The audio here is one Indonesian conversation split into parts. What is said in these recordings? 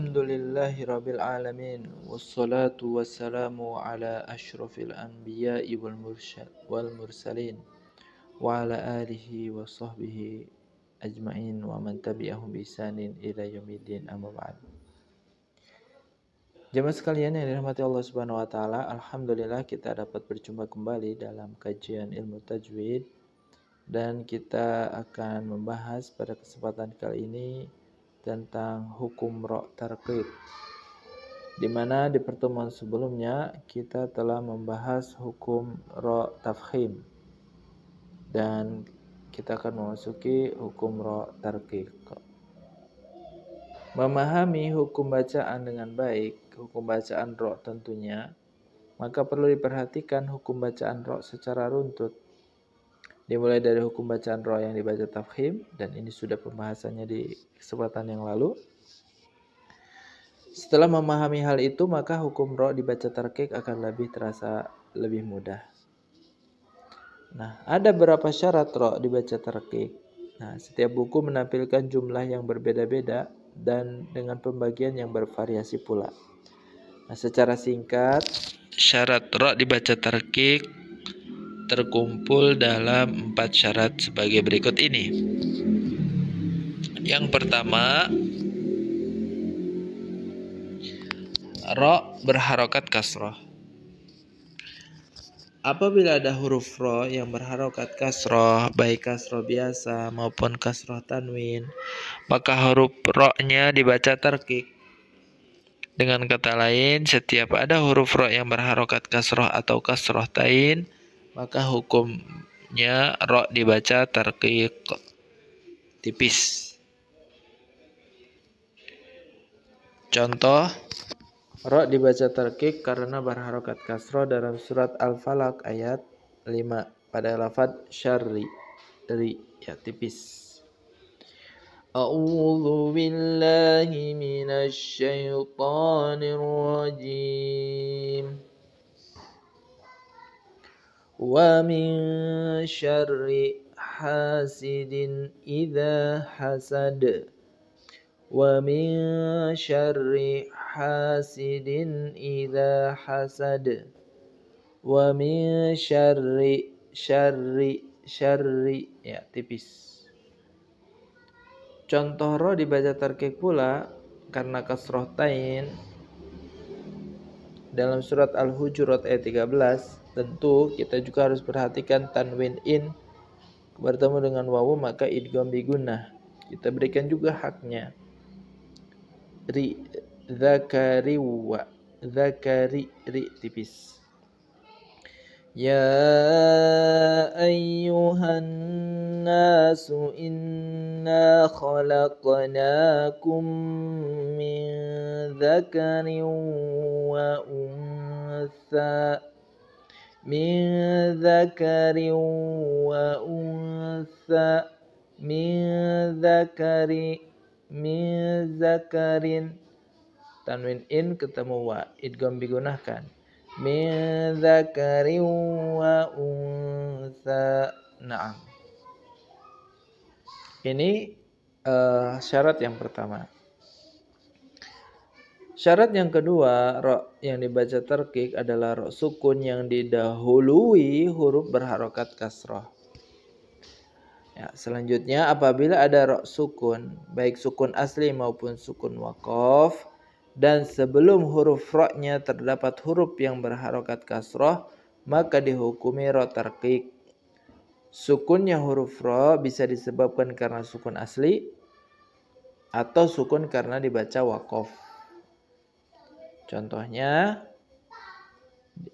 Alhamdulillahirabbil alamin wassalatu wassalamu ala asyrafil anbiya'i wal mursalin wa ala alihi wa sahbihi ajmain wa man tabi'ahum bi ihsanin ila yaumiddin amma ba'd. Jemaah sekalian yang dirahmati Allah Subhanahu wa taala, alhamdulillah kita dapat berjumpa kembali dalam kajian ilmu tajwid dan kita akan membahas pada kesempatan kali ini tentang hukum ra' tarqiq, di mana di pertemuan sebelumnya kita telah membahas hukum ra' tafkhim dan kita akan memasuki hukum ra' tarqiq. Memahami hukum bacaan dengan baik, hukum bacaan ra' tentunya, maka perlu diperhatikan hukum bacaan ra' secara runtut. Dimulai dari hukum bacaan ra' yang dibaca tafkhim, dan ini sudah pembahasannya di kesempatan yang lalu. Setelah memahami hal itu, maka hukum ra' dibaca tarqiq akan terasa lebih mudah. Nah, ada beberapa syarat ra' dibaca tarqiq. Nah, setiap buku menampilkan jumlah yang berbeda-beda dan dengan pembagian yang bervariasi pula. Nah, secara singkat, syarat ra' dibaca tarqiq terkumpul dalam 4 syarat sebagai berikut ini. Yang pertama, ra' berharokat kasroh. Apabila ada huruf ra' yang berharokat kasroh, baik kasroh biasa maupun kasroh tanwin, maka huruf ra'-nya dibaca tarqiq. Dengan kata lain, setiap ada huruf ra' yang berharokat kasroh atau kasroh tain, maka hukumnya ra' dibaca tarqiq tipis. Contoh, ra' dibaca tarqiq karena berharokat kasroh dalam surat Al-Falaq ayat 5 pada lafaz syarri, dari, ya, tipis. A'udzu billahi minasy syaithanir rajim. Wa min syarri hasidin idza hasad. Wa min syarri hasidin idza hasad. Wa min syarri ya, tipis. Contoh ra' dibaca tarqiq pula karena kasroh tain dalam surat Al-Hujurat ayat 13. Tentu kita juga harus perhatikan tanwin in bertemu dengan wawu, maka idgham bigunnah kita berikan juga haknya. Ri, zakari wa, zakari, ri, tipis. Ya ayyuhan nasu inna khalaqnakum min dzakarin wa untha min dzakarin wa untha min zakarin tanwin in ketemu wa, idgham digunakan. Min zakarin wa untha. Naam. Ini syarat yang pertama. Syarat yang kedua, ra' yang dibaca tarqiq adalah ra' sukun yang didahului huruf berharokat kasroh. Ya, selanjutnya apabila ada ra' sukun, baik sukun asli maupun sukun waqaf, dan sebelum huruf ra'-nya terdapat huruf yang berharokat kasroh, maka dihukumi ra' tarqiq. Sukunnya huruf ra' bisa disebabkan karena sukun asli atau sukun karena dibaca waqaf. Contohnya,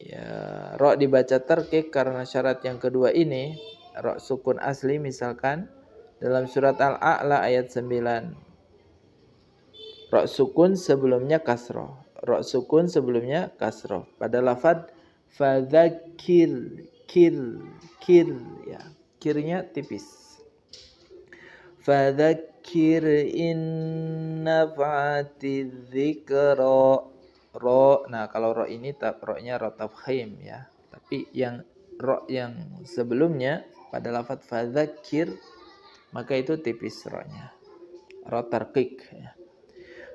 ya, ra' dibaca tarqiq karena syarat yang kedua ini, ra' sukun asli misalkan dalam surat Al-A'la ayat 9. Ra' sukun sebelumnya kasroh. Ra' sukun sebelumnya kasroh pada lafaz fadzakir, kir, ya, kirnya tipis. Fadzakir in nafa'ati dzikra. Ra, nah kalau ra ini ra-nya ra tafkhim, ya. Tapi yang ra yang sebelumnya pada lafaz fadzakir, maka itu tipis ra-nya. Ra tarqiq, ya.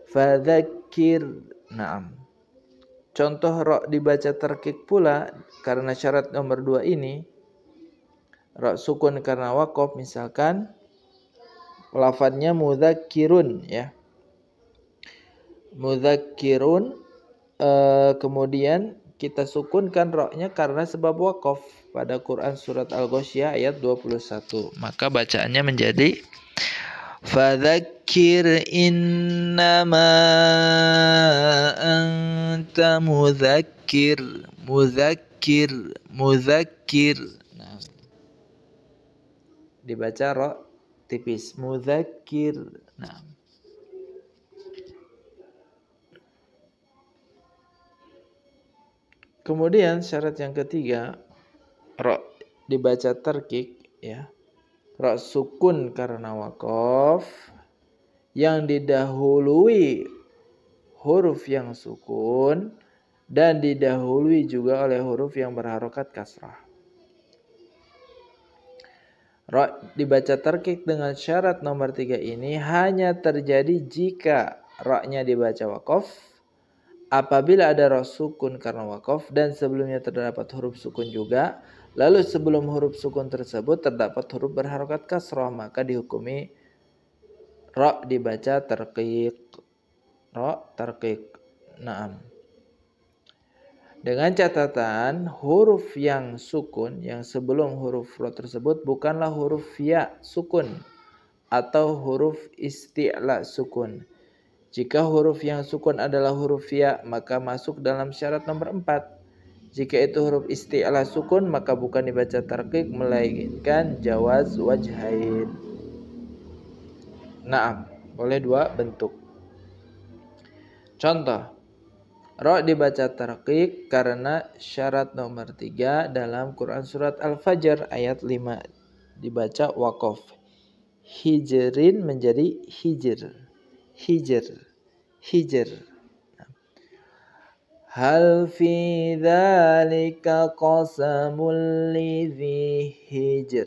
Fadzakir. Naam. Contoh ro dibaca tarkik pula karena syarat nomor 2 ini. Ro sukun karena waqaf, misalkan lafadznya mudzakirun ya. Mudzakirun, kemudian kita sukunkan ro-nya karena sebab waqaf pada Quran surat Al-Ghasyiyah ayat 21. Maka bacaannya menjadi fadzakir innama anta mudzakir. Nah, dibaca ro tipis, mudzakir. Nah, kemudian syarat yang ketiga, ro dibaca tarkik ya. Ro sukun karena waqaf yang didahului huruf yang sukun dan didahului juga oleh huruf yang berharokat kasrah. Ro dibaca tarkik dengan syarat nomor 3 ini hanya terjadi jika ro-nya dibaca waqaf, apabila ada ro sukun karena waqaf dan sebelumnya terdapat huruf sukun juga, lalu sebelum huruf sukun tersebut terdapat huruf berharokat kasrah, maka dihukumi ro dibaca tarkik. Ro tarkik. Naam. Dengan catatan huruf yang sukun yang sebelum huruf ro tersebut bukanlah huruf ya sukun atau huruf isti'la sukun. Jika huruf yang sukun adalah huruf ya, maka masuk dalam syarat nomor 4. Jika itu huruf isti'la sukun, maka bukan dibaca tarkik melainkan jawaz wajhain. Naam, boleh 2 bentuk. Contoh, ro dibaca tarkik karena syarat nomor 3 dalam Quran surat Al-Fajr ayat 5 dibaca waqaf. Hijrin menjadi hijr. Hal fi dzalika qasamul lidzi hijr.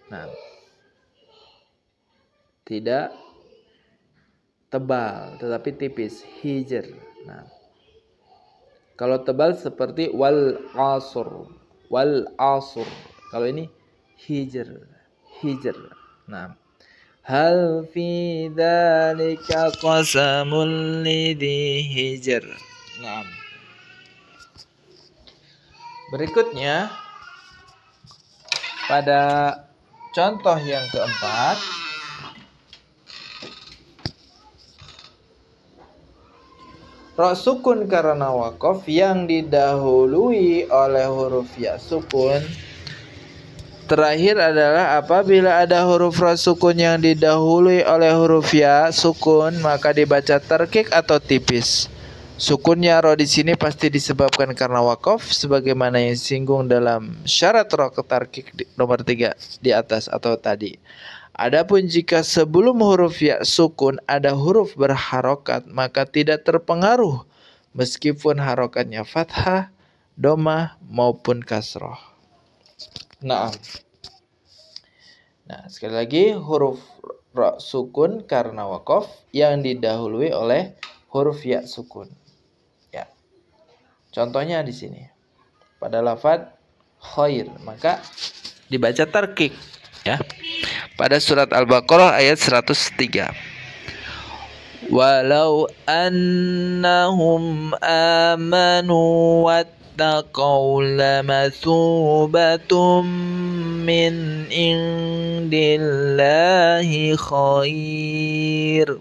Nah, tidak tebal tetapi tipis, hijr. Nah, kalau tebal seperti wal asr. Kalau ini hijr. Nah, hal fi dzalika qasamul lidzi hijr. Nah, berikutnya pada contoh yang keempat, ro sukun karena waqaf yang didahului oleh huruf ya sukun. Terakhir adalah apabila ada huruf ro sukun yang didahului oleh huruf ya sukun, maka dibaca tarkik atau tipis. Sukunnya ro di sini pasti disebabkan karena waqaf sebagaimana yang disinggung dalam syarat ro tarkik nomor 3 di atas atau tadi. Adapun jika sebelum huruf ya sukun ada huruf berharokat, maka tidak terpengaruh meskipun harokatnya fathah, domah maupun kasroh. Nah, sekali lagi huruf ro sukun karena waqaf yang didahului oleh huruf ya sukun. Ya. Contohnya di sini. Pada lafadz khair, maka dibaca tarkik ya. Pada surat Al-Baqarah ayat 103. Walau annahum amanu wattaqaw lamathubatum min indillahi khair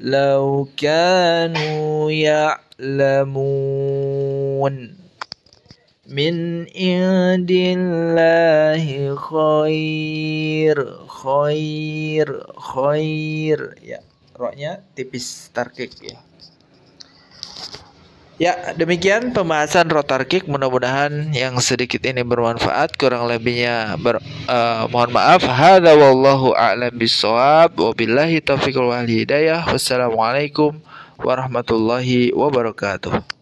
law kanu ya'lamun. Min indillahi khair. Ya, ro-nya tipis tarkik ya. Ya, demikian pembahasan ro tarkik. Mudah-mudahan yang sedikit ini bermanfaat. Kurang lebihnya mohon maaf. Hadza wallahu a'lam bissawab. Wabillahi taufiq wal hidayah. Wassalamualaikum warahmatullahi wabarakatuh.